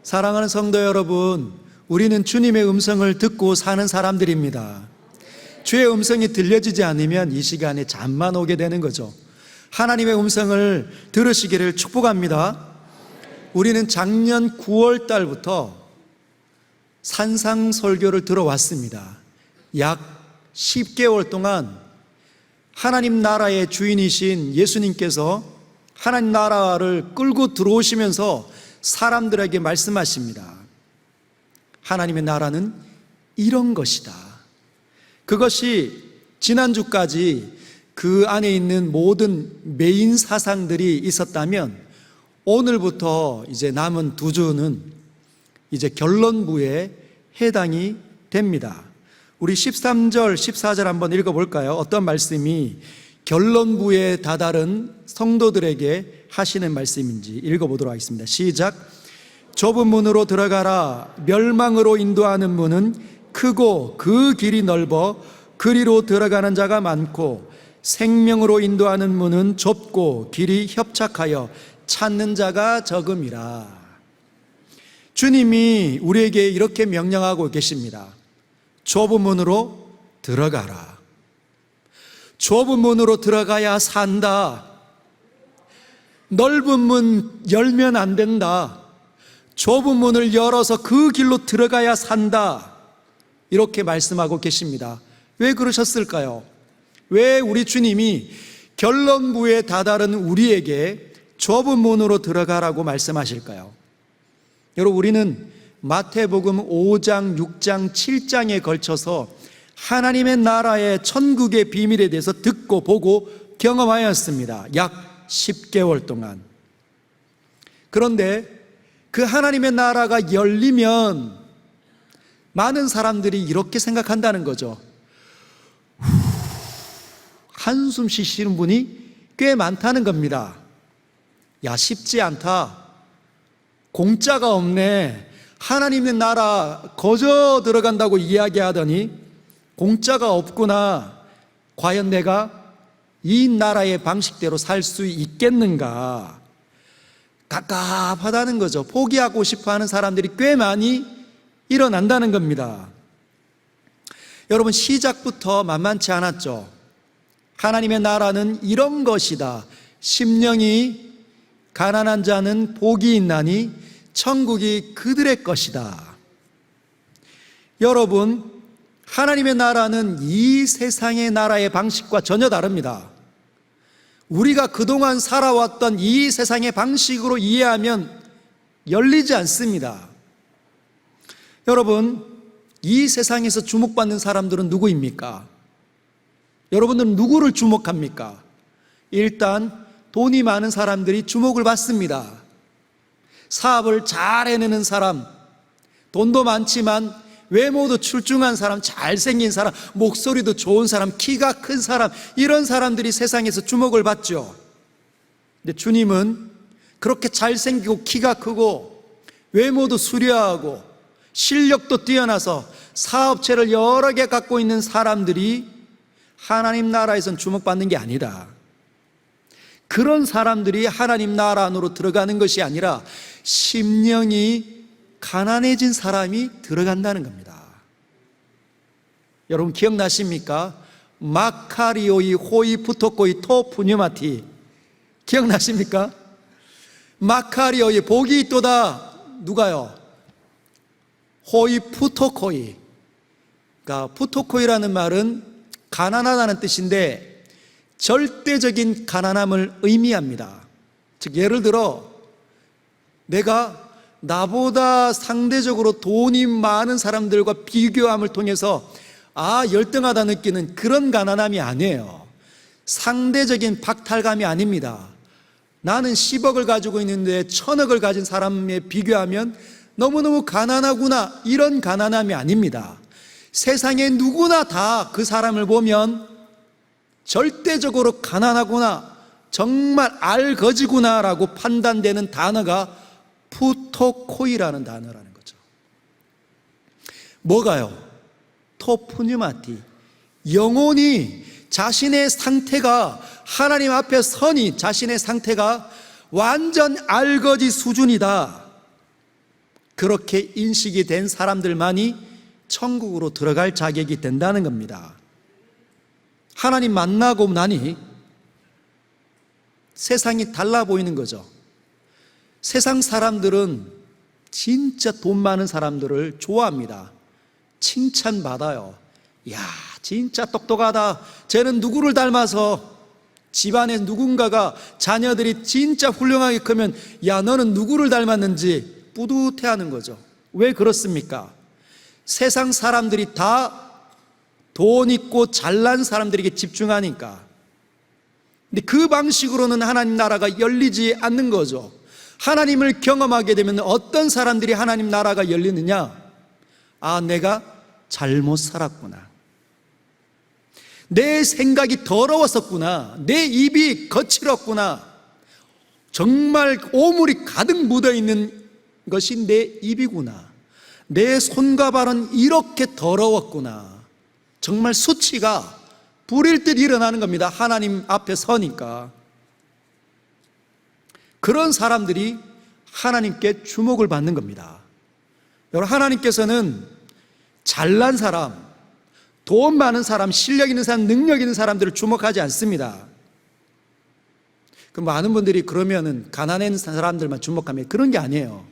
사랑하는 성도 여러분, 우리는 주님의 음성을 듣고 사는 사람들입니다. 주의 음성이 들려지지 않으면 이 시간에 잠만 오게 되는 거죠. 하나님의 음성을 들으시기를 축복합니다. 우리는 작년 9월 달부터 산상설교를 들어왔습니다. 약 10개월 동안 하나님 나라의 주인이신 예수님께서 하나님 나라를 끌고 들어오시면서 사람들에게 말씀하십니다. 하나님의 나라는 이런 것이다. 그것이 지난주까지 그 안에 있는 모든 메인 사상들이 있었다면 오늘부터 이제 남은 두 주는 이제 결론부에 해당이 됩니다. 우리 13절, 14절 한번 읽어볼까요? 어떤 말씀이 결론부에 다다른 성도들에게 하시는 말씀인지 읽어보도록 하겠습니다. 시작. 좁은 문으로 들어가라. 멸망으로 인도하는 문은 크고 그 길이 넓어 그리로 들어가는 자가 많고 생명으로 인도하는 문은 좁고 길이 협착하여 찾는 자가 적음이라. 주님이 우리에게 이렇게 명령하고 계십니다. 좁은 문으로 들어가라. 좁은 문으로 들어가야 산다. 넓은 문 열면 안 된다. 좁은 문을 열어서 그 길로 들어가야 산다. 이렇게 말씀하고 계십니다. 왜 그러셨을까요? 왜 우리 주님이 결론부에 다다른 우리에게 좁은 문으로 들어가라고 말씀하실까요? 여러분, 우리는 마태복음 5장, 6장, 7장에 걸쳐서 하나님의 나라의 천국의 비밀에 대해서 듣고 보고 경험하였습니다. 약 10개월 동안. 그런데 그 하나님의 나라가 열리면 많은 사람들이 이렇게 생각한다는 거죠. 한숨 쉬시는 분이 꽤 많다는 겁니다. 야, 쉽지 않다. 공짜가 없네. 하나님의 나라 거저 들어간다고 이야기하더니 공짜가 없구나. 과연 내가 이 나라의 방식대로 살 수 있겠는가? 갑갑하다는 거죠. 포기하고 싶어 하는 사람들이 꽤 많이 일어난다는 겁니다. 여러분, 시작부터 만만치 않았죠. 하나님의 나라는 이런 것이다. 심령이 가난한 자는 복이 있나니 천국이 그들의 것이다. 여러분, 하나님의 나라는 이 세상의 나라의 방식과 전혀 다릅니다. 우리가 그동안 살아왔던 이 세상의 방식으로 이해하면 열리지 않습니다. 여러분, 이 세상에서 주목받는 사람들은 누구입니까? 여러분들은 누구를 주목합니까? 일단 돈이 많은 사람들이 주목을 받습니다. 사업을 잘 해내는 사람, 돈도 많지만 외모도 출중한 사람, 잘생긴 사람, 목소리도 좋은 사람, 키가 큰 사람, 이런 사람들이 세상에서 주목을 받죠. 근데 주님은 그렇게 잘생기고 키가 크고 외모도 수려하고 실력도 뛰어나서 사업체를 여러 개 갖고 있는 사람들이 하나님 나라에선 주목받는 게 아니다. 그런 사람들이 하나님 나라 안으로 들어가는 것이 아니라 심령이 가난해진 사람이 들어간다는 겁니다. 여러분, 기억나십니까? 마카리오이 호이 푸토코이 토 푸뉴마티, 기억나십니까? 마카리오이 복이 있도다. 누가요? 호이 푸토코이. 그러니까 푸토코이라는 말은 가난하다는 뜻인데 절대적인 가난함을 의미합니다. 즉, 예를 들어 내가 나보다 상대적으로 돈이 많은 사람들과 비교함을 통해서 열등하다 느끼는 그런 가난함이 아니에요. 상대적인 박탈감이 아닙니다. 나는 10억을 가지고 있는데 1000억을 가진 사람에 비교하면 너무너무 가난하구나, 이런 가난함이 아닙니다. 세상에 누구나 다 그 사람을 보면 절대적으로 가난하구나, 정말 알거지구나 라고 판단되는 단어가 푸토코이라는 단어라는 거죠. 뭐가요? 토푸뉴마티. 영혼이 자신의 상태가, 하나님 앞에 서니 자신의 상태가 완전 알거지 수준이다. 그렇게 인식이 된 사람들만이 천국으로 들어갈 자격이 된다는 겁니다. 하나님 만나고 나니 세상이 달라 보이는 거죠. 세상 사람들은 진짜 돈 많은 사람들을 좋아합니다. 칭찬받아요. 야, 진짜 똑똑하다. 쟤는 누구를 닮아서 집안에 누군가가 자녀들이 진짜 훌륭하게 크면 야, 너는 누구를 닮았는지 뿌듯해하는 거죠. 왜 그렇습니까? 세상 사람들이 다 돈 있고 잘난 사람들에게 집중하니까. 근데 그 방식으로는 하나님 나라가 열리지 않는 거죠. 하나님을 경험하게 되면 어떤 사람들이 하나님 나라가 열리느냐? 아, 내가 잘못 살았구나. 내 생각이 더러웠었구나. 내 입이 거칠었구나. 정말 오물이 가득 묻어있는 것이 내 입이구나. 내 손과 발은 이렇게 더러웠구나. 정말 수치가 불일 듯 일어나는 겁니다. 하나님 앞에 서니까. 그런 사람들이 하나님께 주목을 받는 겁니다. 여러분, 하나님께서는 잘난 사람, 돈 많은 사람, 실력 있는 사람, 능력 있는 사람들을 주목하지 않습니다. 그 많은 분들이 그러면은 가난한 사람들만 주목하면 그런 게 아니에요.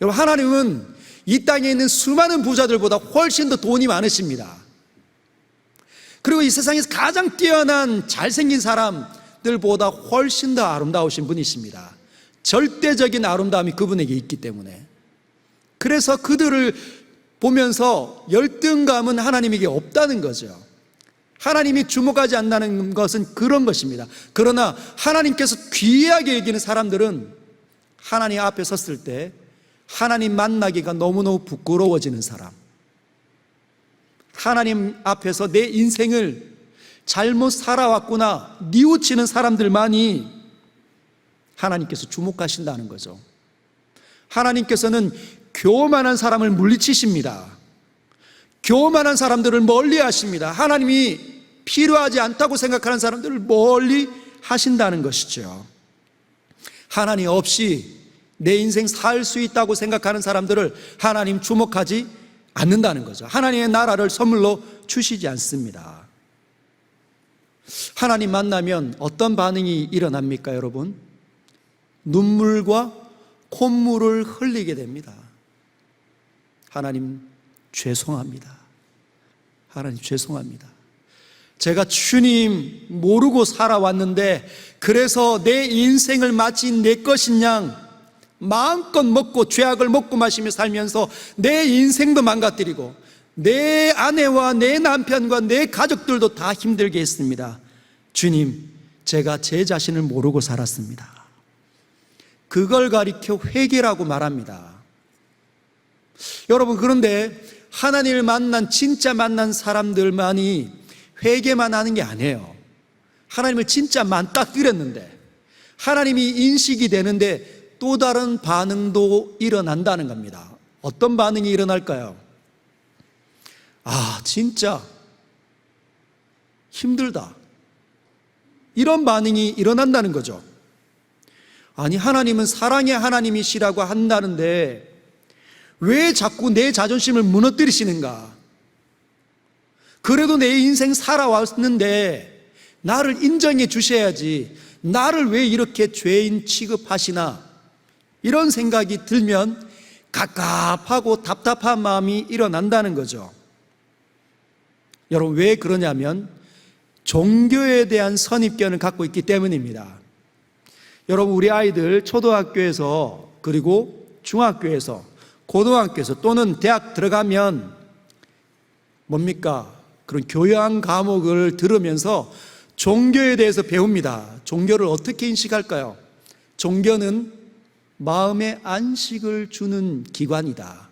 여러분, 하나님은 이 땅에 있는 수많은 부자들보다 훨씬 더 돈이 많으십니다. 그리고 이 세상에서 가장 뛰어난 잘생긴 사람들보다 훨씬 더 아름다우신 분이십니다. 절대적인 아름다움이 그분에게 있기 때문에. 그래서 그들을 보면서 열등감은 하나님에게 없다는 거죠. 하나님이 주목하지 않는다는 것은 그런 것입니다. 그러나 하나님께서 귀하게 여기는 사람들은 하나님 앞에 섰을 때 하나님 만나기가 너무너무 부끄러워지는 사람, 하나님 앞에서 내 인생을 잘못 살아왔구나 뉘우치는 사람들만이 하나님께서 주목하신다는 거죠. 하나님께서는 교만한 사람을 물리치십니다. 교만한 사람들을 멀리 하십니다. 하나님이 필요하지 않다고 생각하는 사람들을 멀리 하신다는 것이죠. 하나님 없이 내 인생 살 수 있다고 생각하는 사람들을 하나님 주목하지 않는다는 거죠. 하나님의 나라를 선물로 주시지 않습니다. 하나님 만나면 어떤 반응이 일어납니까, 여러분? 눈물과 콧물을 흘리게 됩니다. 하나님 죄송합니다. 하나님 죄송합니다. 제가 주님 모르고 살아왔는데 그래서 내 인생을 마치 내 것인 양 마음껏 먹고 죄악을 먹고 마시며 살면서 내 인생도 망가뜨리고 내 아내와 내 남편과 내 가족들도 다 힘들게 했습니다. 주님, 제가 제 자신을 모르고 살았습니다. 그걸 가리켜 회개라고 말합니다. 여러분, 그런데 하나님을 만난 진짜 만난 사람들만이 회개만 하는 게 아니에요. 하나님을 진짜 만딱 드렸는데 하나님이 인식이 되는데 또 다른 반응도 일어난다는 겁니다. 어떤 반응이 일어날까요? 아, 진짜 힘들다. 이런 반응이 일어난다는 거죠. 아니, 하나님은 사랑의 하나님이시라고 한다는데 왜 자꾸 내 자존심을 무너뜨리시는가? 그래도 내 인생 살아왔는데 나를 인정해 주셔야지 나를 왜 이렇게 죄인 취급하시나? 이런 생각이 들면 갑갑하고 답답한 마음이 일어난다는 거죠. 여러분, 왜 그러냐면 종교에 대한 선입견을 갖고 있기 때문입니다. 여러분, 우리 아이들 초등학교에서 그리고 중학교에서 고등학교에서 또는 대학 들어가면 뭡니까? 그런 교양 과목을 들으면서 종교에 대해서 배웁니다. 종교를 어떻게 인식할까요? 종교는 마음의 안식을 주는 기관이다.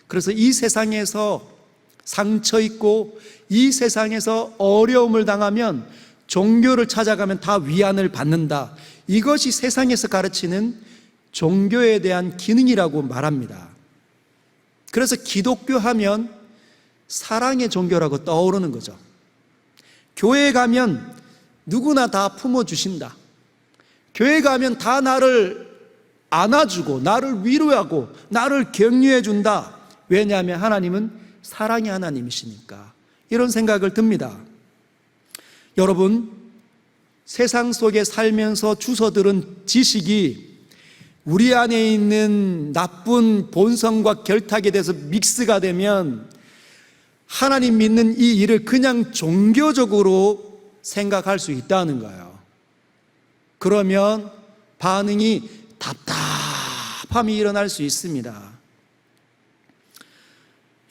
그래서 이 세상에서 상처 있고 이 세상에서 어려움을 당하면 종교를 찾아가면 다 위안을 받는다. 이것이 세상에서 가르치는 종교에 대한 기능이라고 말합니다. 그래서 기독교 하면 사랑의 종교라고 떠오르는 거죠. 교회에 가면 누구나 다 품어주신다. 교회 가면 다 나를 안아주고 나를 위로하고 나를 격려해 준다. 왜냐하면 하나님은 사랑의 하나님이시니까. 이런 생각을 듭니다. 여러분, 세상 속에 살면서 주워들은 지식이 우리 안에 있는 나쁜 본성과 결탁에 대해서 믹스가 되면 하나님 믿는 이 일을 그냥 종교적으로 생각할 수 있다는 거예요. 그러면 반응이 답답함이 일어날 수 있습니다.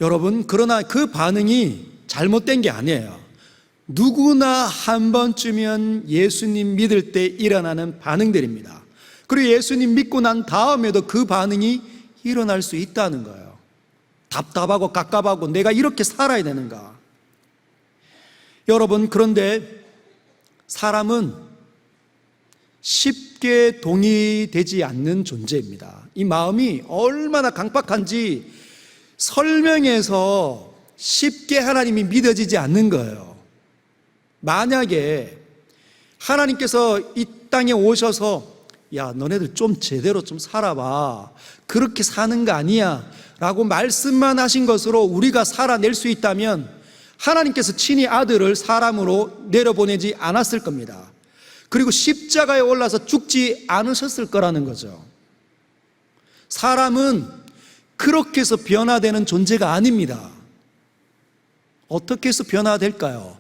여러분, 그러나 그 반응이 잘못된 게 아니에요. 누구나 한 번쯤은 예수님 믿을 때 일어나는 반응들입니다. 그리고 예수님 믿고 난 다음에도 그 반응이 일어날 수 있다는 거예요. 답답하고 갑갑하고 내가 이렇게 살아야 되는가? 여러분, 그런데 사람은 쉽게 동의되지 않는 존재입니다. 이 마음이 얼마나 강박한지 설명해서 쉽게 하나님이 믿어지지 않는 거예요. 만약에 하나님께서 이 땅에 오셔서 야, 너네들 좀 제대로 좀 살아봐. 그렇게 사는 거 아니야. 라고 말씀만 하신 것으로 우리가 살아낼 수 있다면 하나님께서 친히 아들을 사람으로 내려보내지 않았을 겁니다. 그리고 십자가에 올라서 죽지 않으셨을 거라는 거죠. 사람은 그렇게 해서 변화되는 존재가 아닙니다. 어떻게 해서 변화될까요?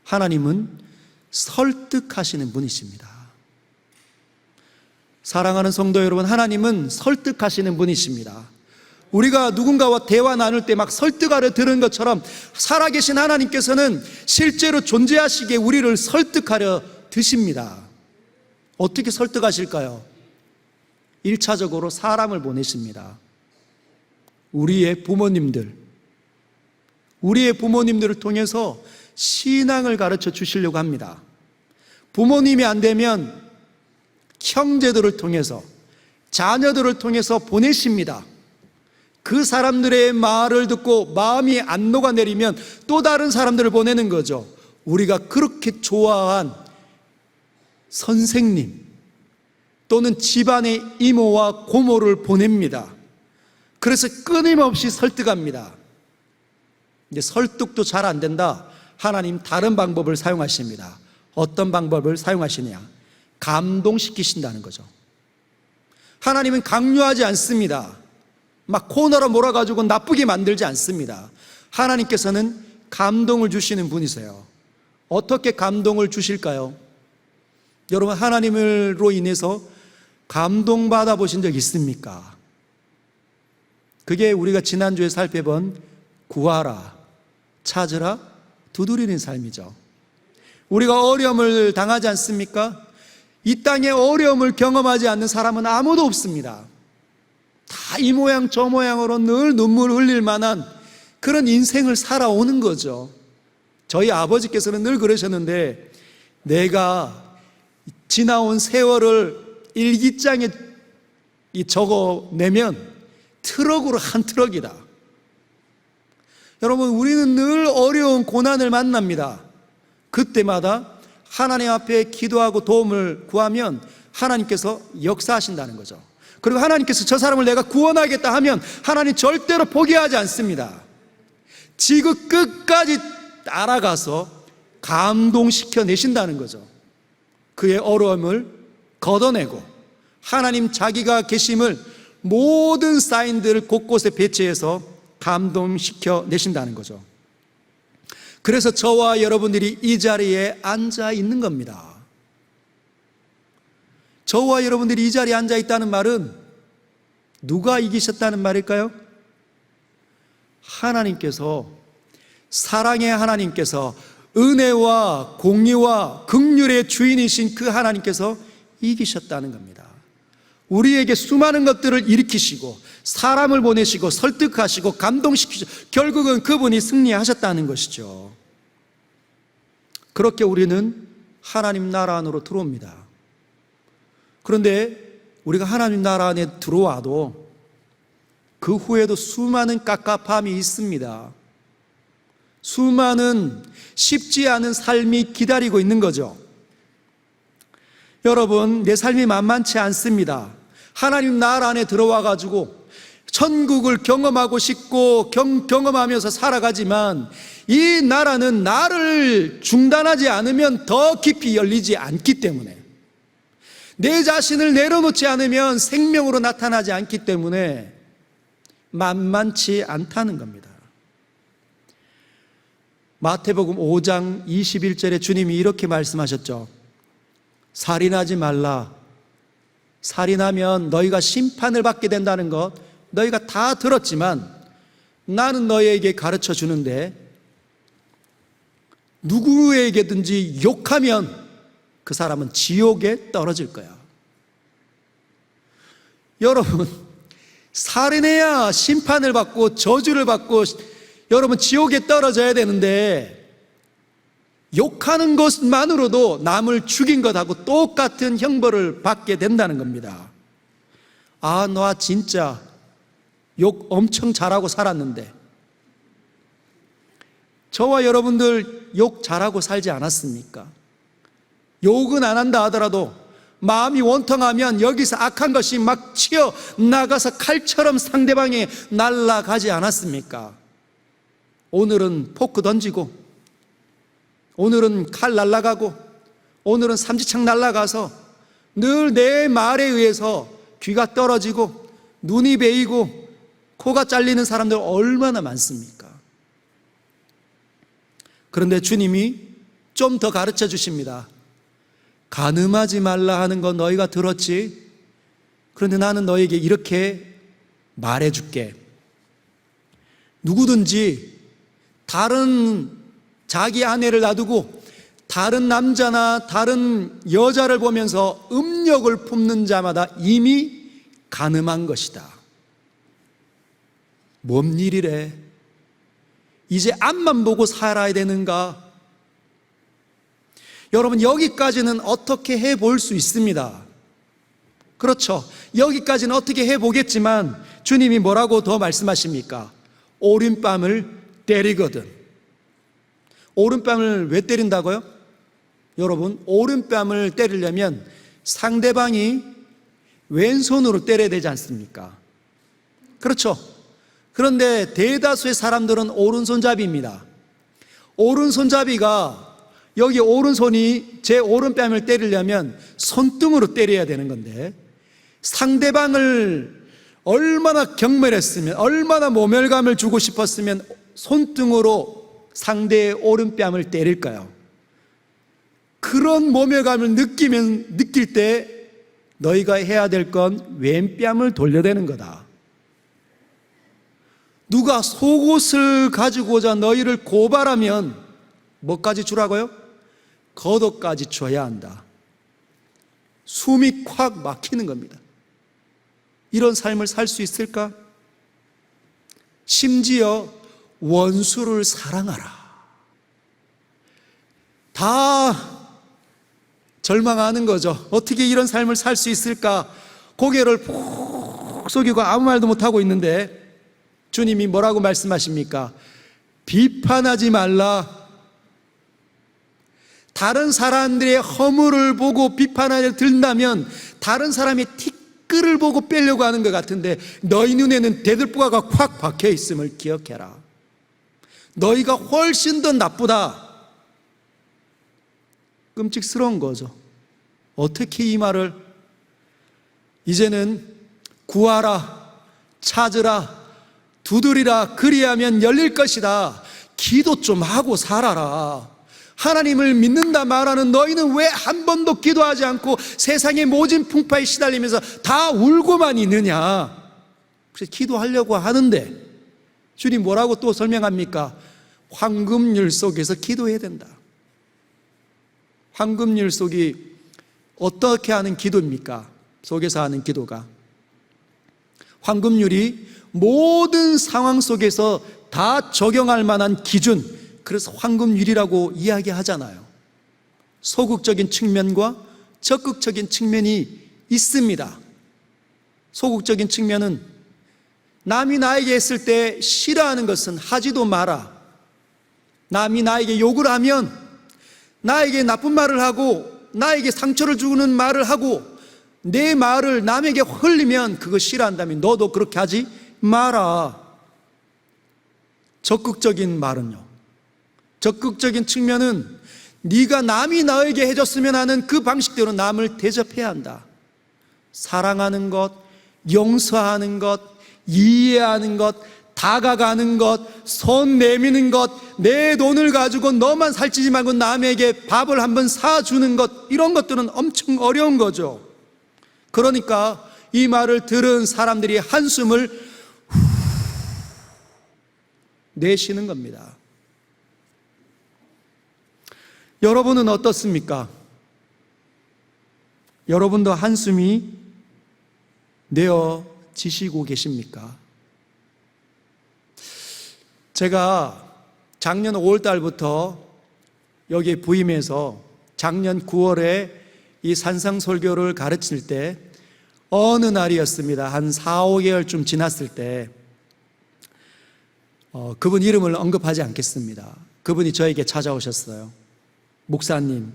하나님은 설득하시는 분이십니다. 사랑하는 성도 여러분, 하나님은 설득하시는 분이십니다. 우리가 누군가와 대화 나눌 때 막 설득하려 들은 것처럼 살아계신 하나님께서는 실제로 존재하시기에 우리를 설득하려 드십니다. 어떻게 설득하실까요? 1차적으로 사람을 보내십니다. 우리의 부모님들을 통해서 신앙을 가르쳐 주시려고 합니다. 부모님이 안 되면 형제들을 통해서, 자녀들을 통해서 보내십니다. 그 사람들의 말을 듣고 마음이 안 녹아내리면 또 다른 사람들을 보내는 거죠. 우리가 그렇게 좋아한 선생님 또는 집안의 이모와 고모를 보냅니다. 그래서 끊임없이 설득합니다. 근데 설득도 잘 안 된다. 하나님 다른 방법을 사용하십니다. 어떤 방법을 사용하시냐? 감동시키신다는 거죠. 하나님은 강요하지 않습니다. 막 코너로 몰아가지고 나쁘게 만들지 않습니다. 하나님께서는 감동을 주시는 분이세요. 어떻게 감동을 주실까요? 여러분, 하나님으로 인해서 감동받아 보신 적 있습니까? 그게 우리가 지난주에 살펴본 구하라, 찾으라, 두드리는 삶이죠. 우리가 어려움을 당하지 않습니까? 이 땅에 어려움을 경험하지 않는 사람은 아무도 없습니다. 다 이 모양 저 모양으로 늘 눈물 흘릴 만한 그런 인생을 살아오는 거죠. 저희 아버지께서는 늘 그러셨는데, 내가 지나온 세월을 일기장에 적어내면 트럭으로 한 트럭이다. 여러분, 우리는 늘 어려운 고난을 만납니다. 그때마다 하나님 앞에 기도하고 도움을 구하면 하나님께서 역사하신다는 거죠. 그리고 하나님께서 저 사람을 내가 구원하겠다 하면 하나님 절대로 포기하지 않습니다. 지구 끝까지 따라가서 감동시켜 내신다는 거죠. 그의 어려움을 걷어내고 하나님 자기가 계심을 모든 사인들을 곳곳에 배치해서 감동시켜 내신다는 거죠. 그래서 저와 여러분들이 이 자리에 앉아 있는 겁니다. 저와 여러분들이 이 자리에 앉아 있다는 말은 누가 이기셨다는 말일까요? 하나님께서, 사랑의 하나님께서, 은혜와 공의와 긍휼의 주인이신 그 하나님께서 이기셨다는 겁니다. 우리에게 수많은 것들을 일으키시고 사람을 보내시고 설득하시고 감동시키시고 결국은 그분이 승리하셨다는 것이죠. 그렇게 우리는 하나님 나라 안으로 들어옵니다. 그런데 우리가 하나님 나라 안에 들어와도 그 후에도 수많은 깝깝함이 있습니다. 수많은 쉽지 않은 삶이 기다리고 있는 거죠. 여러분, 내 삶이 만만치 않습니다. 하나님 나라 안에 들어와 가지고 천국을 경험하고 싶고 경험하면서 살아가지만 이 나라는 나를 중단하지 않으면 더 깊이 열리지 않기 때문에, 내 자신을 내려놓지 않으면 생명으로 나타나지 않기 때문에 만만치 않다는 겁니다. 마태복음 5장 21절에 주님이 이렇게 말씀하셨죠. 살인하지 말라. 살인하면 너희가 심판을 받게 된다는 것 너희가 다 들었지만 나는 너희에게 가르쳐 주는데, 누구에게든지 욕하면 그 사람은 지옥에 떨어질 거야. 여러분, 살인해야 심판을 받고 저주를 받고 여러분 지옥에 떨어져야 되는데, 욕하는 것만으로도 남을 죽인 것하고 똑같은 형벌을 받게 된다는 겁니다. 아, 너 진짜 욕 엄청 잘하고 살았는데, 저와 여러분들 욕 잘하고 살지 않았습니까? 욕은 안 한다 하더라도 마음이 원통하면 여기서 악한 것이 막 치어 나가서 칼처럼 상대방에 날아가지 않았습니까? 오늘은 포크 던지고, 오늘은 칼 날아가고, 오늘은 삼지창 날아가서 늘 내 말에 의해서 귀가 떨어지고 눈이 베이고 코가 잘리는 사람들 얼마나 많습니까? 그런데 주님이 좀 더 가르쳐 주십니다. 간음하지 말라 하는 건 너희가 들었지? 그런데 나는 너에게 이렇게 말해 줄게. 누구든지 다른 자기 아내를 놔두고 다른 남자나 다른 여자를 보면서 음욕을 품는 자마다 이미 간음한 것이다. 뭔 일이래? 이제 앞만 보고 살아야 되는가? 여러분, 여기까지는 어떻게 해볼 수 있습니다. 그렇죠. 여기까지는 어떻게 해보겠지만 주님이 뭐라고 더 말씀하십니까? 오른뺨을 때리거든. 오른뺨을 왜 때린다고요? 여러분, 오른뺨을 때리려면 상대방이 왼손으로 때려야 되지 않습니까? 그렇죠. 그런데 대다수의 사람들은 오른손잡이입니다. 오른손잡이가, 여기 오른손이 제 오른뺨을 때리려면 손등으로 때려야 되는 건데, 상대방을 얼마나 경멸했으면, 얼마나 모멸감을 주고 싶었으면 손등으로 상대의 오른뺨을 때릴까요? 그런 모멸감을 느낄 때 너희가 해야 될 건 왼뺨을 돌려대는 거다. 누가 속옷을 가지고자 너희를 고발하면 뭐까지 주라고요? 겉옷까지 줘야 한다. 숨이 콱 막히는 겁니다. 이런 삶을 살 수 있을까? 심지어 원수를 사랑하라. 다 절망하는 거죠. 어떻게 이런 삶을 살 수 있을까? 고개를 푹 숙이고 아무 말도 못하고 있는데 주님이 뭐라고 말씀하십니까? 비판하지 말라. 다른 사람들의 허물을 보고 비판하려 든다면 다른 사람의 티끌을 보고 빼려고 하는 것 같은데, 너희 눈에는 대들보가 콱 박혀 있음을 기억해라. 너희가 훨씬 더 나쁘다. 끔찍스러운 거죠. 어떻게 이 말을? 이제는 구하라, 찾으라, 두드리라, 그리하면 열릴 것이다. 기도 좀 하고 살아라. 하나님을 믿는다 말하는 너희는 왜 한 번도 기도하지 않고 세상의 모진 풍파에 시달리면서 다 울고만 있느냐? 그래서 기도하려고 하는데 주님 뭐라고 또 설명합니까? 황금률 속에서 기도해야 된다. 황금률 속이 어떻게 하는 기도입니까? 속에서 하는 기도가, 황금률이 모든 상황 속에서 다 적용할 만한 기준, 그래서 황금률이라고 이야기하잖아요. 소극적인 측면과 적극적인 측면이 있습니다. 소극적인 측면은 남이 나에게 했을 때 싫어하는 것은 하지도 마라. 남이 나에게 욕을 하면, 나에게 나쁜 말을 하고 나에게 상처를 주는 말을 하고 내 말을 남에게 흘리면 그거 싫어한다면 너도 그렇게 하지 마라. 적극적인 말은요, 적극적인 측면은 네가 남이 나에게 해줬으면 하는 그 방식대로 남을 대접해야 한다. 사랑하는 것, 용서하는 것, 이해하는 것, 다가가는 것, 손 내미는 것, 내 돈을 가지고 너만 살찌지 말고 남에게 밥을 한번 사주는 것, 이런 것들은 엄청 어려운 거죠. 그러니까 이 말을 들은 사람들이 한숨을 내쉬는 겁니다. 여러분은 어떻습니까? 여러분도 한숨이 내어지시고 계십니까? 제가 작년 5월 달부터 여기에 부임해서 작년 9월에 이 산상설교를 가르칠 때 어느 날이었습니다. 한 4, 5개월쯤 지났을 때 그분 이름을 언급하지 않겠습니다. 그분이 저에게 찾아오셨어요. 목사님,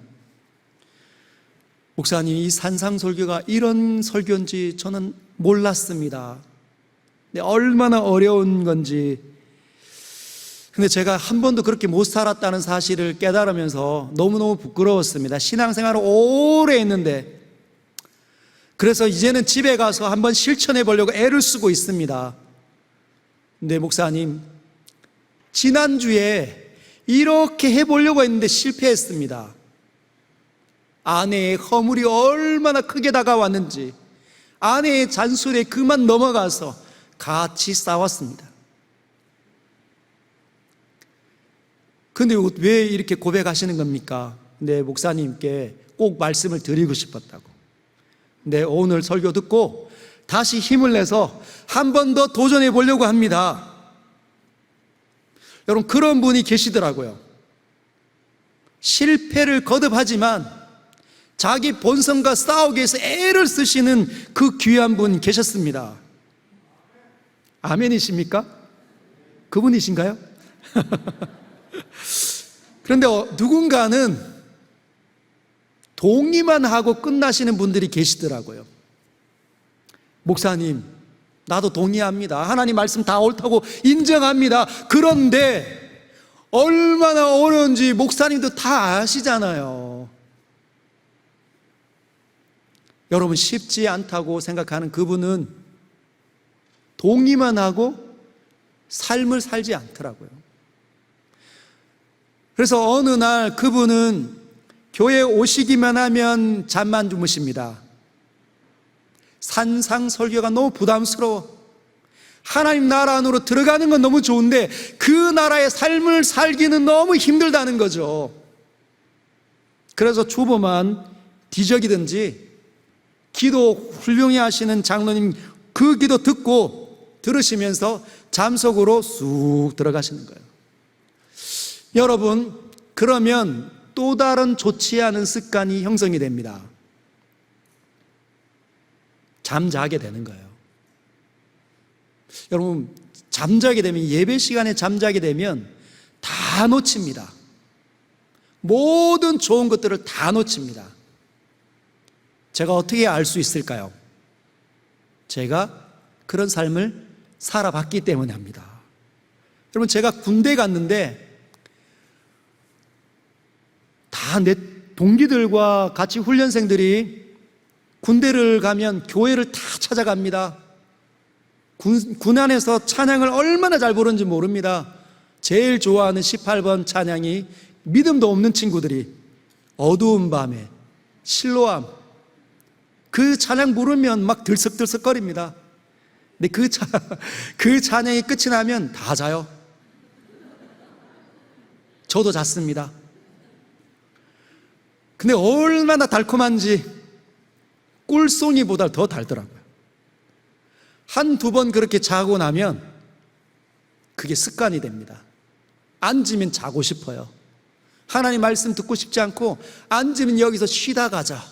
이 산상설교가 이런 설교인지 저는 몰랐습니다. 근데 얼마나 어려운 건지. 근데 제가 한 번도 그렇게 못 살았다는 사실을 깨달으면서 너무너무 부끄러웠습니다. 신앙생활을 오래 했는데. 그래서 이제는 집에 가서 한번 실천해 보려고 애를 쓰고 있습니다. 근데 목사님, 지난주에 이렇게 해보려고 했는데 실패했습니다. 아내의 허물이 얼마나 크게 다가왔는지, 아내의 잔소리에 그만 넘어가서 같이 싸웠습니다. 근데 왜 이렇게 고백하시는 겁니까? 네, 목사님께 꼭 말씀을 드리고 싶었다고. 네, 오늘 설교 듣고 다시 힘을 내서 한 번 더 도전해 보려고 합니다. 여러분, 그런 분이 계시더라고요. 실패를 거듭하지만 자기 본성과 싸우기 위해서 애를 쓰시는 그 귀한 분 계셨습니다. 아멘이십니까? 그분이신가요? 그런데 누군가는 동의만 하고 끝나시는 분들이 계시더라고요. 목사님, 나도 동의합니다. 하나님 말씀 다 옳다고 인정합니다. 그런데 얼마나 어려운지 목사님도 다 아시잖아요. 여러분, 쉽지 않다고 생각하는 그분은 동의만 하고 삶을 살지 않더라고요. 그래서 어느 날 그분은 교회에 오시기만 하면 잠만 주무십니다. 산상설교가 너무 부담스러워. 하나님 나라 안으로 들어가는 건 너무 좋은데 그 나라의 삶을 살기는 너무 힘들다는 거죠. 그래서 주보만 뒤적이든지 기도 훌륭히 하시는 장로님 그 기도 듣고 들으시면서 잠속으로 쑥 들어가시는 거예요. 여러분, 그러면 또 다른 좋지 않은 습관이 형성이 됩니다. 잠자게 되는 거예요. 여러분, 잠자게 되면, 예배 시간에 잠자게 되면 다 놓칩니다. 모든 좋은 것들을 다 놓칩니다. 제가 어떻게 알 수 있을까요? 제가 그런 삶을 살아봤기 때문에 합니다. 여러분, 제가 군대 갔는데 다 내 동기들과 같이 훈련생들이 군대를 가면 교회를 다 찾아갑니다. 군 안에서 찬양을 얼마나 잘 부르는지 모릅니다. 제일 좋아하는 18번 찬양이 믿음도 없는 친구들이 어두운 밤에 실로암, 그 찬양 부르면 막 들썩들썩거립니다. 근데 그 찬양이 끝이 나면 다 자요. 저도 잤습니다. 근데 얼마나 달콤한지 꿀송이보다 더 달더라고요. 한두 번 그렇게 자고 나면 그게 습관이 됩니다. 앉으면 자고 싶어요. 하나님 말씀 듣고 싶지 않고 앉으면 여기서 쉬다 가자.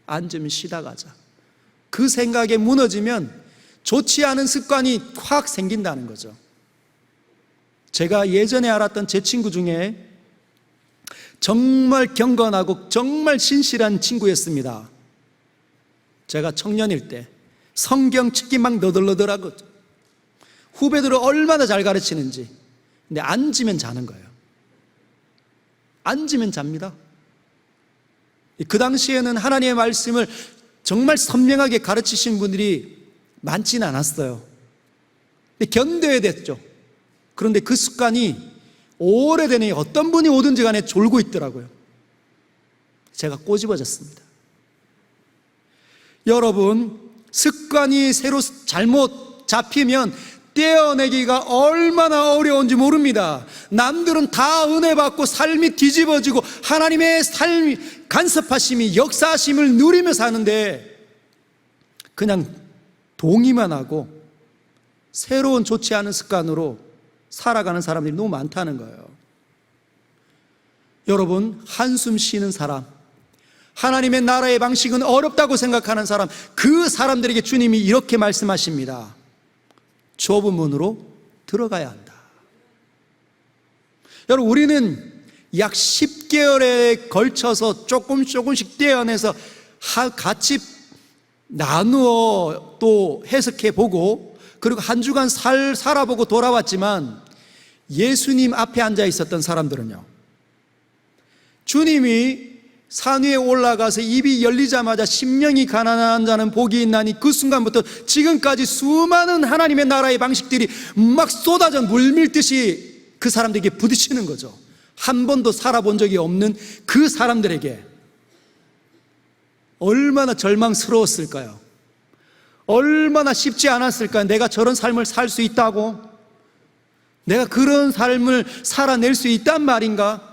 앉으면 쉬다 가자. 그 생각에 무너지면 좋지 않은 습관이 확 생긴다는 거죠. 제가 예전에 알았던 제 친구 중에 정말 경건하고 정말 신실한 친구였습니다. 제가 청년일 때 성경 책이 막 너덜너덜하고 후배들을 얼마나 잘 가르치는지. 근데 앉으면 자는 거예요. 앉으면 잡니다. 그 당시에는 하나님의 말씀을 정말 선명하게 가르치신 분들이 많지는 않았어요. 근데 견뎌야 됐죠. 그런데 그 습관이 오래되니 어떤 분이 오든지 간에 졸고 있더라고요. 제가 꼬집어졌습니다. 여러분, 습관이 새로 잘못 잡히면 떼어내기가 얼마나 어려운지 모릅니다. 남들은 다 은혜 받고 삶이 뒤집어지고 하나님의 삶 간섭하심이 역사하심을 누리며 사는데 그냥 동의만 하고 새로운 좋지 않은 습관으로 살아가는 사람들이 너무 많다는 거예요. 여러분, 한숨 쉬는 사람, 하나님의 나라의 방식은 어렵다고 생각하는 사람, 그 사람들에게 주님이 이렇게 말씀하십니다. 좁은 문으로 들어가야 한다. 여러분, 우리는 약 10개월에 걸쳐서 조금씩 떼어내서 같이 나누어 또 해석해 보고 그리고 한 주간 살아보고 돌아왔지만 예수님 앞에 앉아 있었던 사람들은요, 주님이 산 위에 올라가서 입이 열리자마자 심령이 가난한 자는 복이 있나니 그 순간부터 지금까지 수많은 하나님의 나라의 방식들이 막 쏟아져 물밀듯이 그 사람들에게 부딪히는 거죠. 한 번도 살아본 적이 없는 그 사람들에게 얼마나 절망스러웠을까요? 얼마나 쉽지 않았을까요? 내가 저런 삶을 살 수 있다고? 내가 그런 삶을 살아낼 수 있단 말인가?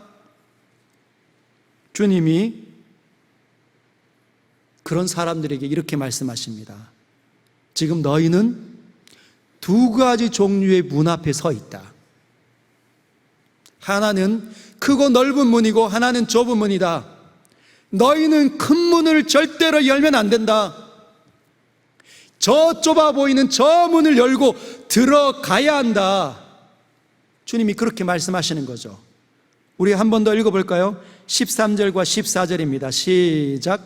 주님이 그런 사람들에게 이렇게 말씀하십니다. 지금 너희는 두 가지 종류의 문 앞에 서 있다. 하나는 크고 넓은 문이고 하나는 좁은 문이다. 너희는 큰 문을 절대로 열면 안 된다. 저 좁아 보이는 저 문을 열고 들어가야 한다. 주님이 그렇게 말씀하시는 거죠. 우리 한 번 더 읽어볼까요? 13절과 14절입니다. 시작.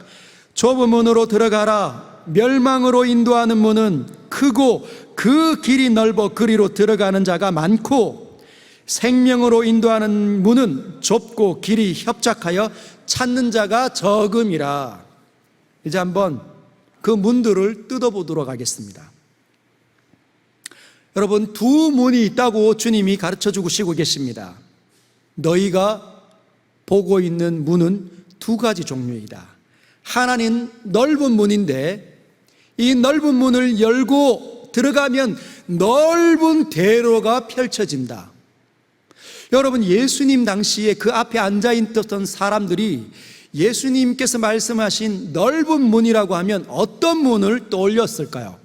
좁은 문으로 들어가라. 멸망으로 인도하는 문은 크고 그 길이 넓어 그리로 들어가는 자가 많고 생명으로 인도하는 문은 좁고 길이 협착하여 찾는 자가 적음이라. 이제 한번 그 문들을 뜯어보도록 하겠습니다. 여러분, 두 문이 있다고 주님이 가르쳐 주시고 계십니다. 너희가 보고 있는 문은 두 가지 종류이다. 하나는 넓은 문인데 이 넓은 문을 열고 들어가면 넓은 대로가 펼쳐진다. 여러분, 예수님 당시에 그 앞에 앉아 있었던 사람들이 예수님께서 말씀하신 넓은 문이라고 하면 어떤 문을 떠올렸을까요?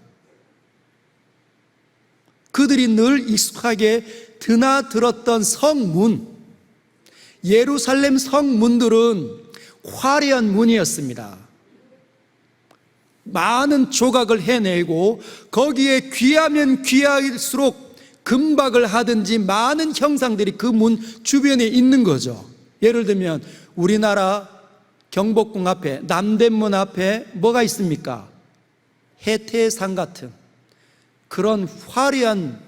그들이 늘 익숙하게 드나들었던 성문, 예루살렘 성문들은 화려한 문이었습니다. 많은 조각을 해내고 거기에 귀하면 귀할수록 금박을 하든지 많은 형상들이 그 문 주변에 있는 거죠. 예를 들면 우리나라 경복궁 앞에 남대문 앞에 뭐가 있습니까? 해태상 같은 그런 화려한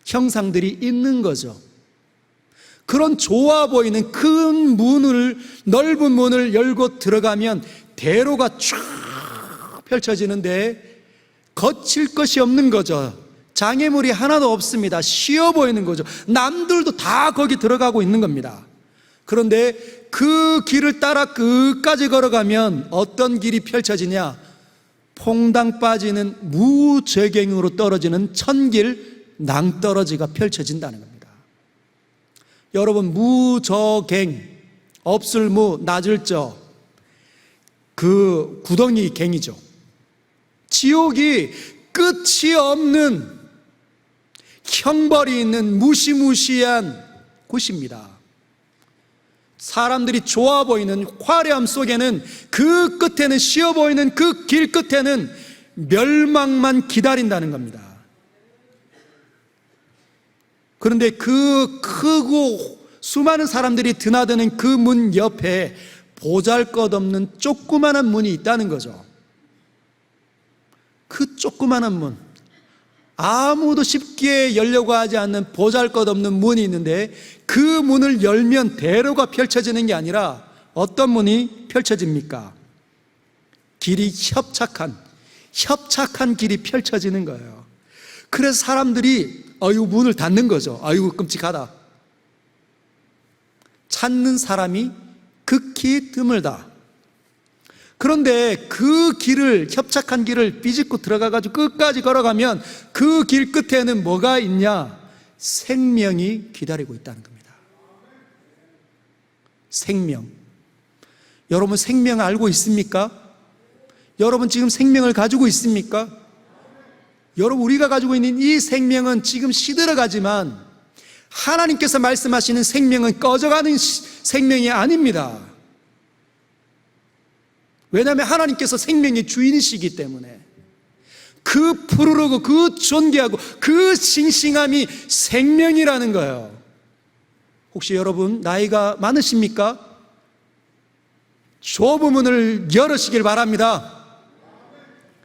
형상들이 있는 거죠. 그런 좋아 보이는 큰 문을, 넓은 문을 열고 들어가면 대로가 쫙 펼쳐지는데 거칠 것이 없는 거죠. 장애물이 하나도 없습니다. 쉬워 보이는 거죠. 남들도 다 거기 들어가고 있는 겁니다. 그런데 그 길을 따라 끝까지 걸어가면 어떤 길이 펼쳐지냐? 퐁당 빠지는 무저갱으로 떨어지는 천길 낭떠러지가 펼쳐진다는 겁니다. 여러분, 무저갱, 없을 무, 낮을 저, 그 구덩이 갱이죠. 지옥이 끝이 없는 형벌이 있는 무시무시한 곳입니다. 사람들이 좋아 보이는 화려함 속에는 그 끝에는, 쉬워 보이는 그 길 끝에는 멸망만 기다린다는 겁니다. 그런데 그 크고 수많은 사람들이 드나드는 그 문 옆에 보잘것없는 조그마한 문이 있다는 거죠. 그 조그마한 문, 아무도 쉽게 열려고 하지 않는 보잘것없는 문이 있는데, 그 문을 열면 대로가 펼쳐지는 게 아니라 어떤 문이 펼쳐집니까? 길이 협착한 길이 펼쳐지는 거예요. 그래서 사람들이 문을 닫는 거죠. 아이고 끔찍하다. 찾는 사람이 극히 드물다. 그런데 그 길을, 협착한 길을 비집고 들어가가지고 끝까지 걸어가면 그 길 끝에는 뭐가 있냐? 생명이 기다리고 있다는 겁니다. 생명. 여러분 생명 알고 있습니까? 여러분 지금 생명을 가지고 있습니까? 여러분 우리가 가지고 있는 이 생명은 지금 시들어가지만 하나님께서 말씀하시는 생명은 꺼져가는 생명이 아닙니다. 왜냐하면 하나님께서 생명의 주인이시기 때문에 그 푸르르고 그 존귀하고 그 싱싱함이 생명이라는 거예요. 혹시 여러분 나이가 많으십니까? 좁은 문을 열으시길 바랍니다.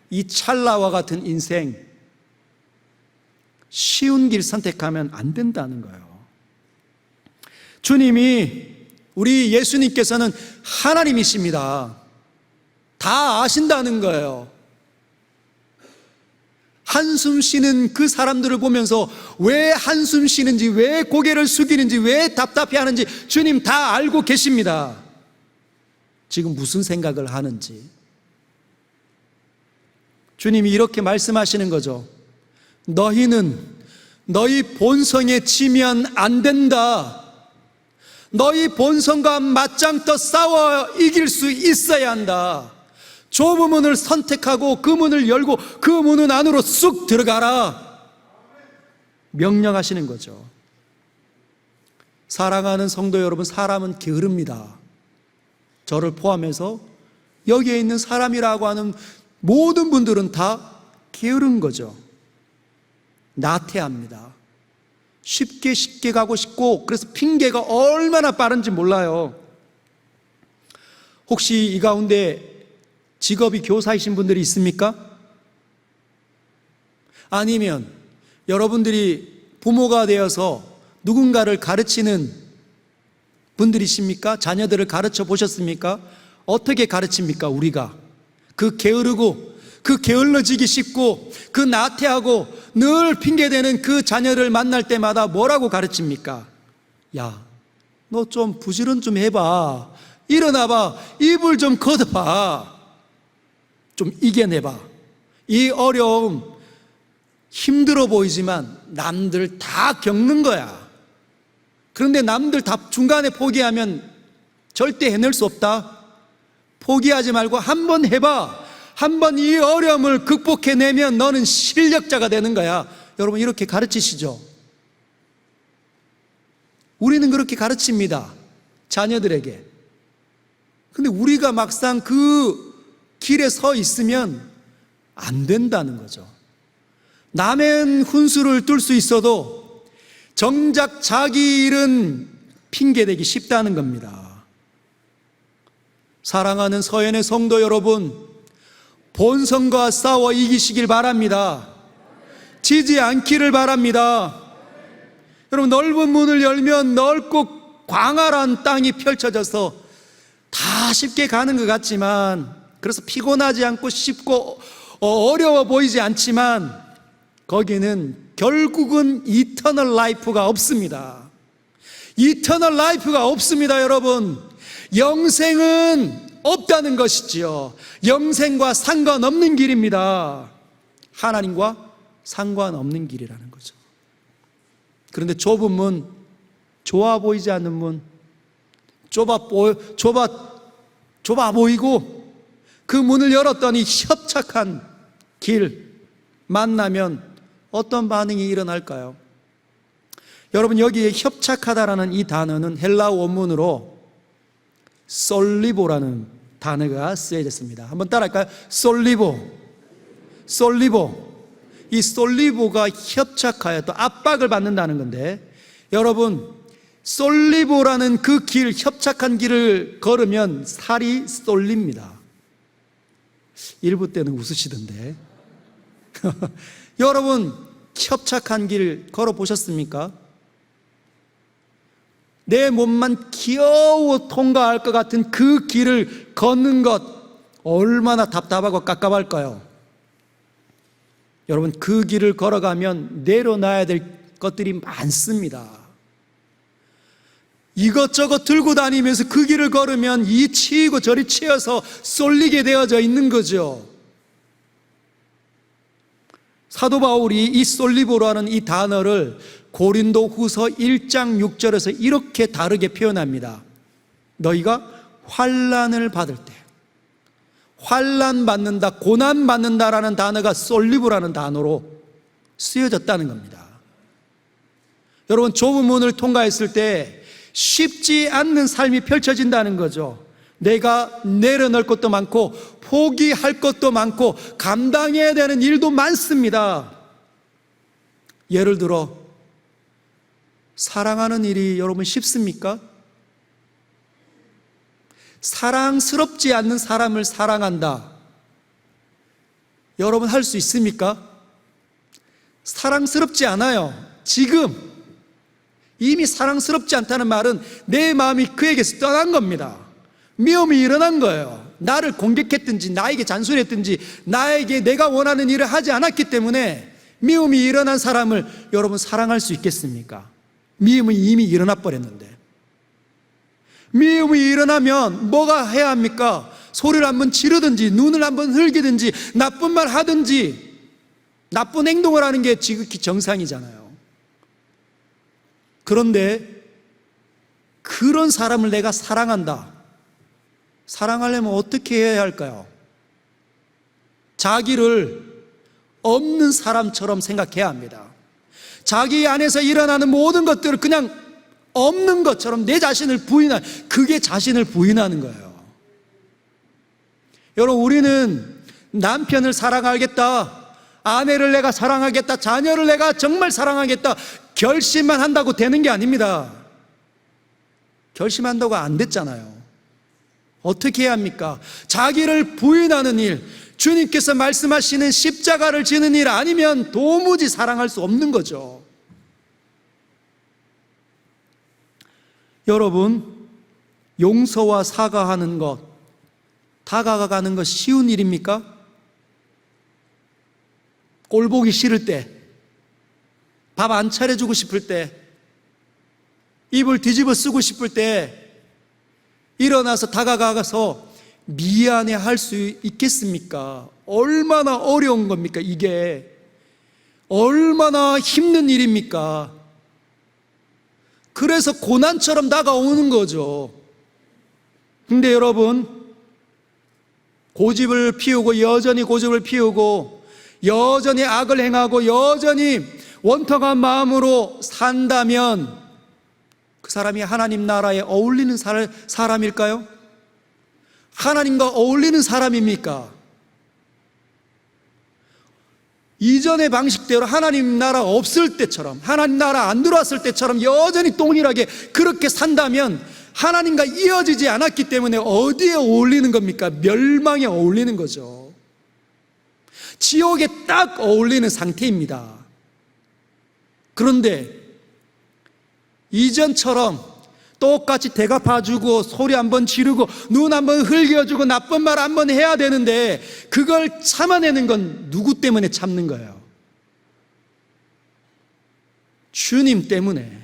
이 찰나와 같은 인생, 쉬운 길 선택하면 안 된다는 거예요. 주님이, 우리 예수님께서는 하나님이십니다. 다 아신다는 거예요. 한숨 쉬는 그 사람들을 보면서 왜 한숨 쉬는지, 왜 고개를 숙이는지, 왜 답답해하는지 주님 다 알고 계십니다. 지금 무슨 생각을 하는지. 주님이 이렇게 말씀하시는 거죠. 너희는 너희 본성에 치면 안 된다. 너희 본성과 맞짱떠 싸워 이길 수 있어야 한다. 좁은 문을 선택하고 그 문을 열고 그 문은 안으로 쑥 들어가라. 명령하시는 거죠. 사랑하는 성도 여러분, 사람은 게으릅니다. 저를 포함해서 여기에 있는 사람이라고 하는 모든 분들은 다 게으른 거죠. 나태합니다. 쉽게 가고 싶고, 그래서 핑계가 얼마나 빠른지 몰라요. 혹시 이 가운데 직업이 교사이신 분들이 있습니까? 아니면 여러분들이 부모가 되어서 누군가를 가르치는 분들이십니까? 자녀들을 가르쳐 보셨습니까? 어떻게 가르칩니까? 우리가 그 게으르고 그 게을러지기 쉽고 그 나태하고 늘 핑계대는 그 자녀를 만날 때마다 뭐라고 가르칩니까? 야, 너 좀 부지런 좀 해봐. 일어나봐. 이불 좀 걷어봐. 좀 이겨내봐. 이 어려움 힘들어 보이지만 남들 다 겪는 거야. 그런데 남들 다 중간에 포기하면 절대 해낼 수 없다. 포기하지 말고 한번 해봐. 한번 이 어려움을 극복해내면 너는 실력자가 되는 거야. 여러분 이렇게 가르치시죠? 우리는 그렇게 가르칩니다. 자녀들에게. 근데 우리가 막상 그 길에 서 있으면 안 된다는 거죠. 남의 훈수를 뚫을 수 있어도 정작 자기 일은 핑계대기 쉽다는 겁니다. 사랑하는 서연의 성도 여러분, 본성과 싸워 이기시길 바랍니다. 지지 않기를 바랍니다. 여러분 넓은 문을 열면 넓고 광활한 땅이 펼쳐져서 다 쉽게 가는 것 같지만, 그래서 피곤하지 않고 쉽고 어려워 보이지 않지만 거기는 결국은 이터널 라이프가 없습니다. 이터널 라이프가 없습니다. 여러분 영생은 없다는 것이지요. 영생과 상관없는 길입니다. 하나님과 상관없는 길이라는 거죠. 그런데 좁은 문, 좋아 보이지 않는 문, 좁아 보이고 그 문을 열었더니 협착한 길 만나면 어떤 반응이 일어날까요? 여러분 여기에 협착하다라는 이 단어는 헬라 원문으로 솔리보라는 단어가 쓰여졌습니다. 한번 따라할까요? 솔리보. 이 솔리보가 협착하여 또 압박을 받는다는 건데, 여러분 솔리보라는 그 길, 협착한 길을 걸으면 살이 쏠립니다. 일부 때는 웃으시던데. 여러분, 협착한 길 걸어보셨습니까? 내 몸만 겨우 통과할 것 같은 그 길을 걷는 것 얼마나 답답하고 깝깝할까요? 여러분, 그 길을 걸어가면 내려놔야 될 것들이 많습니다. 이것저것 들고 다니면서 그 길을 걸으면 이 치이고 저리 치여서 쏠리게 되어져 있는 거죠. 사도 바울이 이 솔리보라는 이 단어를 고린도 후서 1장 6절에서 이렇게 다르게 표현합니다. 너희가 환난을 받을 때, 환난 받는다, 고난 받는다라는 단어가 솔리보라는 단어로 쓰여졌다는 겁니다. 여러분, 좁은 문을 통과했을 때 쉽지 않는 삶이 펼쳐진다는 거죠. 내가 내려놓을 것도 많고 포기할 것도 많고 감당해야 되는 일도 많습니다. 예를 들어 사랑하는 일이 여러분 쉽습니까? 사랑스럽지 않는 사람을 사랑한다. 여러분 할 수 있습니까? 사랑스럽지 않아요. 지금 이미 사랑스럽지 않다는 말은 내 마음이 그에게서 떠난 겁니다. 미움이 일어난 거예요. 나를 공격했든지 나에게 잔소리했든지 나에게 내가 원하는 일을 하지 않았기 때문에 미움이 일어난 사람을 여러분 사랑할 수 있겠습니까? 미움은 이미 일어나 버렸는데. 미움이 일어나면 뭐가 해야 합니까? 소리를 한번 지르든지 눈을 한번 흘기든지 나쁜 말 하든지 나쁜 행동을 하는 게 지극히 정상이잖아요. 그런데 그런 사람을 내가 사랑한다. 사랑하려면 어떻게 해야 할까요? 자기를 없는 사람처럼 생각해야 합니다. 자기 안에서 일어나는 모든 것들을 그냥 없는 것처럼 내 자신을 부인하는, 그게 자신을 부인하는 거예요. 여러분, 우리는 남편을 사랑하겠다, 아내를 내가 사랑하겠다, 자녀를 내가 정말 사랑하겠다 결심만 한다고 되는 게 아닙니다. 결심한다고 안 됐잖아요. 어떻게 해야 합니까? 자기를 부인하는 일, 주님께서 말씀하시는 십자가를 지는 일 아니면 도무지 사랑할 수 없는 거죠. 여러분, 용서와 사과하는 것, 다가가는 것 쉬운 일입니까? 꼴 보기 싫을 때, 밥 안 차려주고 싶을 때, 입을 뒤집어 쓰고 싶을 때 일어나서 다가가서 미안해 할 수 있겠습니까? 얼마나 어려운 겁니까? 이게 얼마나 힘든 일입니까? 그래서 고난처럼 다가오는 거죠. 근데 여러분, 고집을 피우고 여전히 고집을 피우고 여전히 악을 행하고 여전히 원통한 마음으로 산다면 그 사람이 하나님 나라에 어울리는 사람일까요? 하나님과 어울리는 사람입니까? 이전의 방식대로 하나님 나라 없을 때처럼, 하나님 나라 안 들어왔을 때처럼 여전히 동일하게 그렇게 산다면 하나님과 이어지지 않았기 때문에 어디에 어울리는 겁니까? 멸망에 어울리는 거죠. 지옥에 딱 어울리는 상태입니다. 그런데 이전처럼 똑같이 대갚아주고 소리 한번 지르고 눈 한번 흘겨주고 나쁜 말 한번 해야 되는데 그걸 참아내는 건 누구 때문에 참는 거예요? 주님 때문에.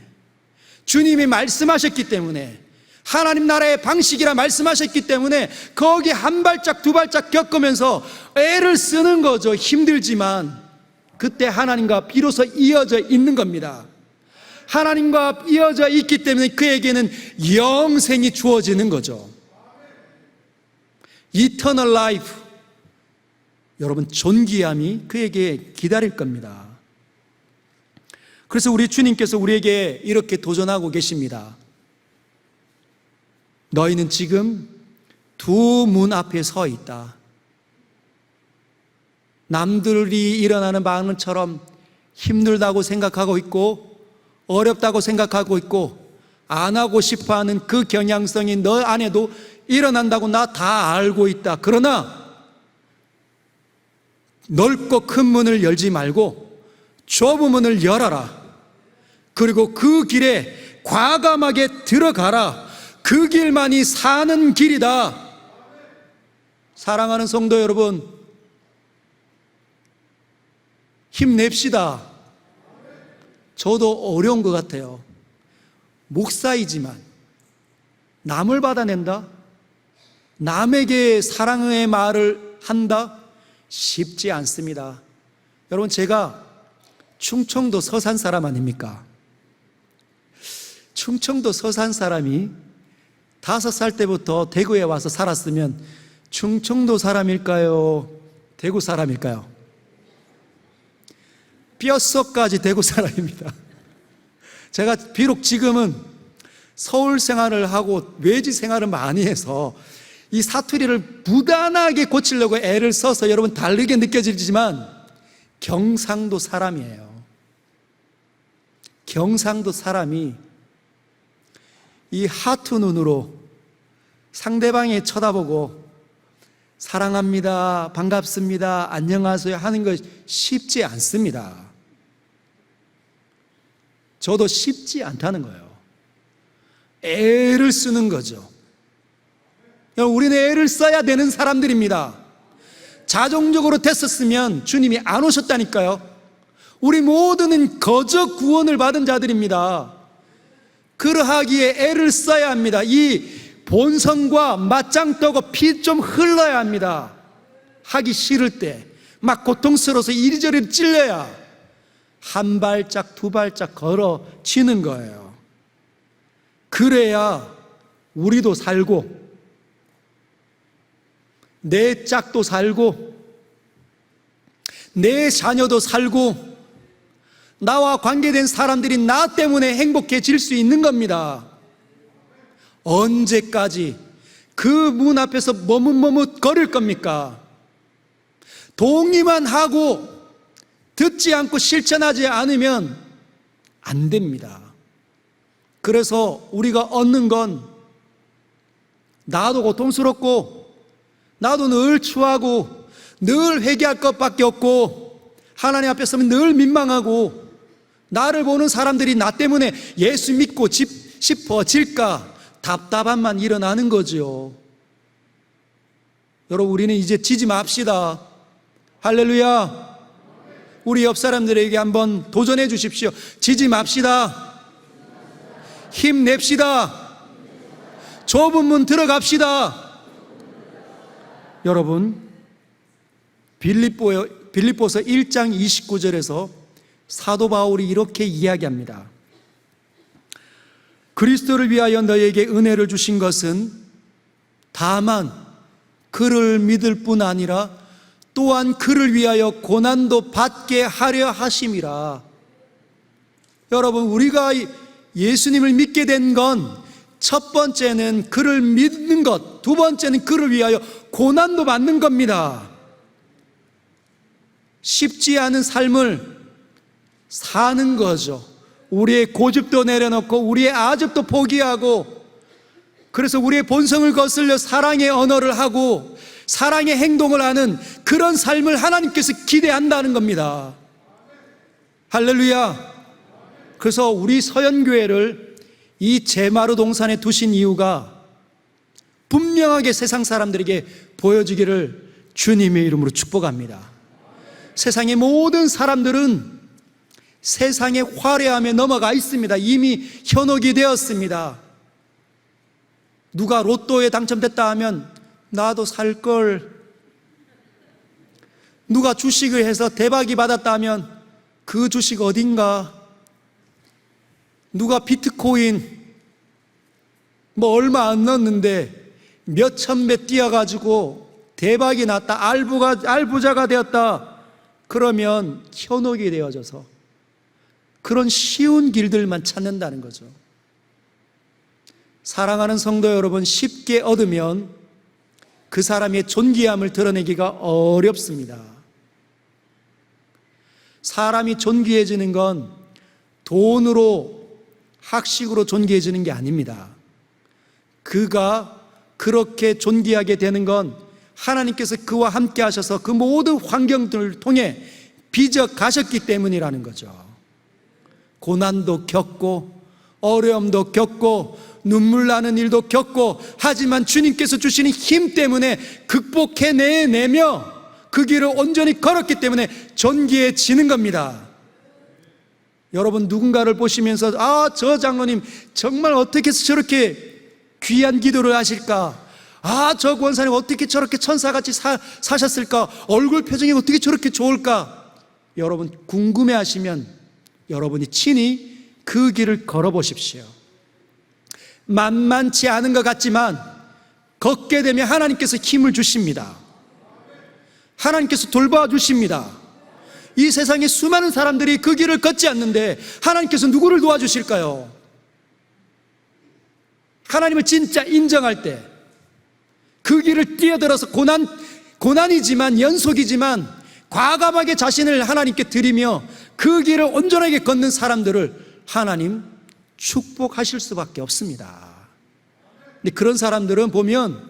주님이 말씀하셨기 때문에, 하나님 나라의 방식이라 말씀하셨기 때문에 거기 한 발짝 두 발짝 겪으면서 애를 쓰는 거죠. 힘들지만 그때 하나님과 비로소 이어져 있는 겁니다. 하나님과 이어져 있기 때문에 그에게는 영생이 주어지는 거죠. Eternal life, 여러분 존귀함이 그에게 기다릴 겁니다. 그래서 우리 주님께서 우리에게 이렇게 도전하고 계십니다. 너희는 지금 두 문 앞에 서 있다. 남들이 일어나는 방언처럼 힘들다고 생각하고 있고 어렵다고 생각하고 있고 안 하고 싶어 하는 그 경향성이 너 안에도 일어난다고 나 다 알고 있다. 그러나 넓고 큰 문을 열지 말고 좁은 문을 열어라. 그리고 그 길에 과감하게 들어가라. 그 길만이 사는 길이다. 사랑하는 성도 여러분, 힘냅시다. 저도 어려운 것 같아요. 목사이지만 남을 받아낸다? 남에게 사랑의 말을 한다? 쉽지 않습니다. 여러분, 제가 충청도 서산 사람 아닙니까? 충청도 서산 사람이 5살 때부터 대구에 와서 살았으면 충청도 사람일까요? 대구 사람일까요? 뼛속까지 대구 사람입니다. 제가 비록 지금은 서울 생활을 하고 외지 생활을 많이 해서 이 사투리를 무단하게 고치려고 애를 써서 여러분 다르게 느껴지지만 경상도 사람이에요. 경상도 사람이 이 하트 눈으로 상대방이 쳐다보고 사랑합니다, 반갑습니다, 안녕하세요 하는 것 쉽지 않습니다. 저도 쉽지 않다는 거예요. 애를 쓰는 거죠. 우리는 애를 써야 되는 사람들입니다. 자동적으로 됐었으면 주님이 안 오셨다니까요. 우리 모두는 거저 구원을 받은 자들입니다. 그러하기에 애를 써야 합니다. 이 본성과 맞짱 떠고 피 좀 흘러야 합니다. 하기 싫을 때 막 고통스러워서 이리저리 찔려야 한 발짝 두 발짝 걸어지는 거예요. 그래야 우리도 살고 내 짝도 살고 내 자녀도 살고 나와 관계된 사람들이 나 때문에 행복해질 수 있는 겁니다. 언제까지 그 문 앞에서 머뭇머뭇 거릴 겁니까? 동의만 하고 듣지 않고 실천하지 않으면 안 됩니다. 그래서 우리가 얻는 건 나도 고통스럽고 나도 늘 추하고 늘 회개할 것밖에 없고 하나님 앞에 서면 늘 민망하고 나를 보는 사람들이 나 때문에 예수 믿고 싶어질까 답답함만 일어나는 거죠. 여러분, 우리는 이제 지지 맙시다. 할렐루야. 우리 옆 사람들에게 한번 도전해 주십시오. 지지 맙시다. 힘냅시다. 좁은 문 들어갑시다. 여러분, 빌립보서 1장 29절에서 사도 바울이 이렇게 이야기합니다. 그리스도를 위하여 너에게 은혜를 주신 것은 다만 그를 믿을 뿐 아니라 또한 그를 위하여 고난도 받게 하려 하심이라. 여러분, 우리가 예수님을 믿게 된 건 첫 번째는 그를 믿는 것, 두 번째는 그를 위하여 고난도 받는 겁니다. 쉽지 않은 삶을 사는 거죠. 우리의 고집도 내려놓고 우리의 아집도 포기하고, 그래서 우리의 본성을 거슬려 사랑의 언어를 하고 사랑의 행동을 하는 그런 삶을 하나님께서 기대한다는 겁니다. 할렐루야. 그래서 우리 서연교회를 이 제마루 동산에 두신 이유가 분명하게 세상 사람들에게 보여지기를 주님의 이름으로 축복합니다. 세상의 모든 사람들은 세상의 화려함에 넘어가 있습니다. 이미 현혹이 되었습니다. 누가 로또에 당첨됐다 하면 나도 살걸, 누가 주식을 해서 대박이 받았다 하면 그 주식 어딘가, 누가 비트코인 뭐 얼마 안 넣었는데 몇 천 배 뛰어가지고 대박이 났다, 알부자가 되었다, 그러면 현혹이 되어져서 그런 쉬운 길들만 찾는다는 거죠. 사랑하는 성도 여러분, 쉽게 얻으면 그 사람의 존귀함을 드러내기가 어렵습니다. 사람이 존귀해지는 건 돈으로 학식으로 존귀해지는 게 아닙니다. 그가 그렇게 존귀하게 되는 건 하나님께서 그와 함께 하셔서 그 모든 환경들을 통해 빚어 가셨기 때문이라는 거죠. 고난도 겪고 어려움도 겪고 눈물 나는 일도 겪고, 하지만 주님께서 주시는 힘 때문에 극복해내며 그 길을 온전히 걸었기 때문에 존귀해지는 겁니다. 여러분, 누군가를 보시면서 저 장로님 정말 어떻게 해서 저렇게 귀한 기도를 하실까? 저 권사님 어떻게 저렇게 천사같이 사셨을까? 얼굴 표정이 어떻게 저렇게 좋을까? 여러분, 궁금해하시면 여러분이 친히 그 길을 걸어보십시오. 만만치 않은 것 같지만 걷게 되면 하나님께서 힘을 주십니다. 하나님께서 돌봐 주십니다. 이 세상에 수많은 사람들이 그 길을 걷지 않는데 하나님께서 누구를 도와주실까요? 하나님을 진짜 인정할 때, 그 길을 뛰어들어서 고난이지만 연속이지만 과감하게 자신을 하나님께 드리며 그 길을 온전하게 걷는 사람들을 하나님 축복하실 수밖에 없습니다. 근데 그런 사람들은 보면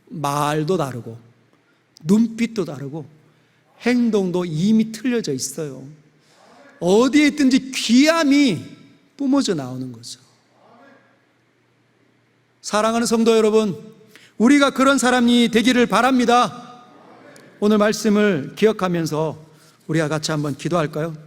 말도 다르고 눈빛도 다르고 행동도 이미 틀려져 있어요. 어디에 있든지 귀함이 뿜어져 나오는 거죠. 사랑하는 성도 여러분, 우리가 그런 사람이 되기를 바랍니다. 오늘 말씀을 기억하면서 우리가 같이 한번 기도할까요?